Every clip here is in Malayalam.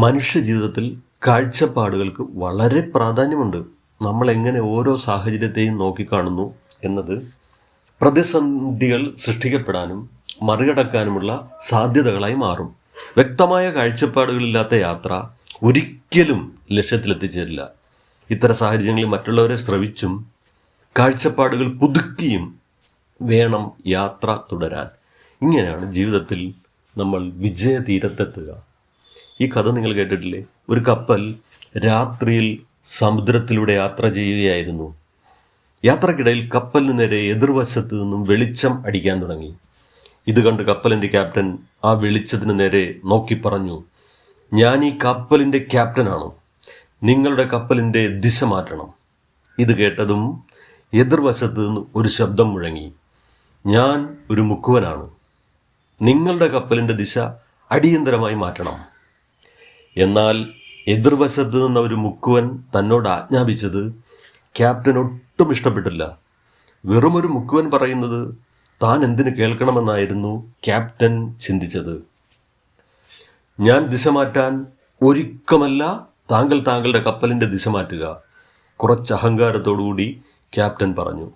മനുഷ്യജീവിതത്തിൽ കാഴ്ചപ്പാടുകൾക്ക് വളരെ പ്രാധാന്യമുണ്ട്. നമ്മൾ എങ്ങനെ ഓരോ സാഹചര്യത്തെയും നോക്കിക്കാണുന്നു എന്നത് പ്രതിസന്ധികൾ സൃഷ്ടിക്കപ്പെടാനും മറികടക്കാനുമുള്ള സാധ്യതകളായി മാറും. വ്യക്തമായ കാഴ്ചപ്പാടുകളില്ലാത്ത യാത്ര ഒരിക്കലും ലക്ഷ്യത്തിലെത്തിച്ചേരില്ല. ഇത്തരം സാഹചര്യങ്ങളിൽ മറ്റുള്ളവരെ ശ്രവിച്ചും കാഴ്ചപ്പാടുകൾ പുതുക്കിയും വേണം യാത്ര തുടരാൻ. ഇങ്ങനെയാണ് ജീവിതത്തിൽ നമ്മൾ വിജയതീരത്തെത്തുക. ഈ കഥ നിങ്ങൾ കേട്ടിട്ടില്ലേ? ഒരു കപ്പൽ രാത്രിയിൽ സമുദ്രത്തിലൂടെ യാത്ര ചെയ്യുകയായിരുന്നു. യാത്രക്കിടയിൽ കപ്പലിന് നേരെ എതിർവശത്ത് നിന്നും വെളിച്ചം അടിക്കാൻ തുടങ്ങി. ഇത് കണ്ട് കപ്പലിൻ്റെ ക്യാപ്റ്റൻ ആ വെളിച്ചത്തിന് നേരെ നോക്കി പറഞ്ഞു, ഞാൻ ഈ കപ്പലിൻ്റെ ക്യാപ്റ്റനാണ്, നിങ്ങളുടെ കപ്പലിൻ്റെ ദിശ മാറ്റണം. ഇത് കേട്ടതും എതിർവശത്ത് നിന്ന് ഒരു ശബ്ദം മുഴങ്ങി, ഞാൻ ഒരു മുക്കുവനാണ്, നിങ്ങളുടെ കപ്പലിൻ്റെ ദിശ അടിയന്തരമായി മാറ്റണം. എന്നാൽ എതിർവശത്ത് നിന്ന ഒരു മുക്കുവൻ തന്നോട് ആജ്ഞാപിച്ചത് ക്യാപ്റ്റൻ ഒട്ടും ഇഷ്ടപ്പെട്ടില്ല. വെറുമൊരു മുക്കുവൻ പറയുന്നത് താൻ എന്തിനു കേൾക്കണമെന്നായിരുന്നു ക്യാപ്റ്റൻ ചിന്തിച്ചത്. ഞാൻ ദിശ മാറ്റാൻ ഒരുക്കമല്ല, താങ്കളുടെ കപ്പലിൻ്റെ ദിശ മാറ്റുക, കുറച്ച് അഹങ്കാരത്തോടുകൂടി ക്യാപ്റ്റൻ പറഞ്ഞു.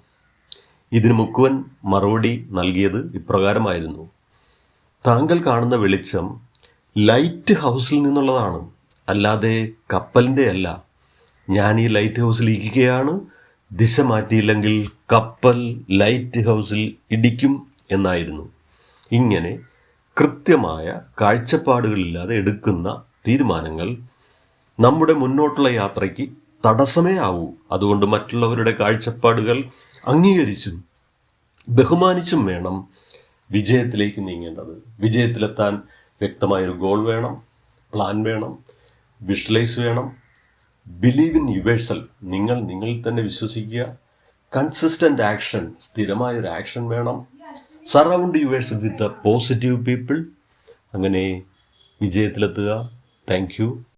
ഇതിന് മുക്കുവൻ മറുപടി നൽകിയത് ഇപ്രകാരമായിരുന്നു, താങ്കൾ കാണുന്ന വെളിച്ചം ലൈറ്റ് ഹൗസിൽ നിന്നുള്ളതാണ്, അല്ലാതെ കപ്പലിൻ്റെ അല്ല. ഞാൻ ഈ ലൈറ്റ് ഹൗസിൽ ഇരിക്കുകയാണ്, ദിശ മാറ്റിയില്ലെങ്കിൽ കപ്പൽ ലൈറ്റ് ഹൗസിൽ ഇടിക്കും എന്നായിരുന്നു. ഇങ്ങനെ കൃത്യമായ കാഴ്ചപ്പാടുകളില്ലാതെ എടുക്കുന്ന തീരുമാനങ്ങൾ നമ്മുടെ മുന്നോട്ടുള്ള യാത്രയ്ക്ക് തടസ്സമേ ആവൂ. അതുകൊണ്ട് മറ്റുള്ളവരുടെ കാഴ്ചപ്പാടുകൾ അംഗീകരിച്ചും ബഹുമാനിച്ചും വേണം വിജയത്തിലേക്ക് നീങ്ങേണ്ടത്. വിജയത്തിലെത്താൻ വ്യക്തമായൊരു ഗോൾ വേണം, പ്ലാൻ വേണം, വിഷ്വലൈസ് വേണം, ബിലീവ് ഇൻ യുവേഴ്സെൽഫ്, നിങ്ങൾ നിങ്ങളിൽ തന്നെ വിശ്വസിക്കുക, കൺസിസ്റ്റൻ്റ് ആക്ഷൻ, സ്ഥിരമായൊരു ആക്ഷൻ വേണം, സറൗണ്ട് യുവേഴ്സെൽഫ് വിത്ത് പോസിറ്റീവ് പീപ്പിൾ. അങ്ങനെ വിജയത്തിലെത്തുക. Thank you.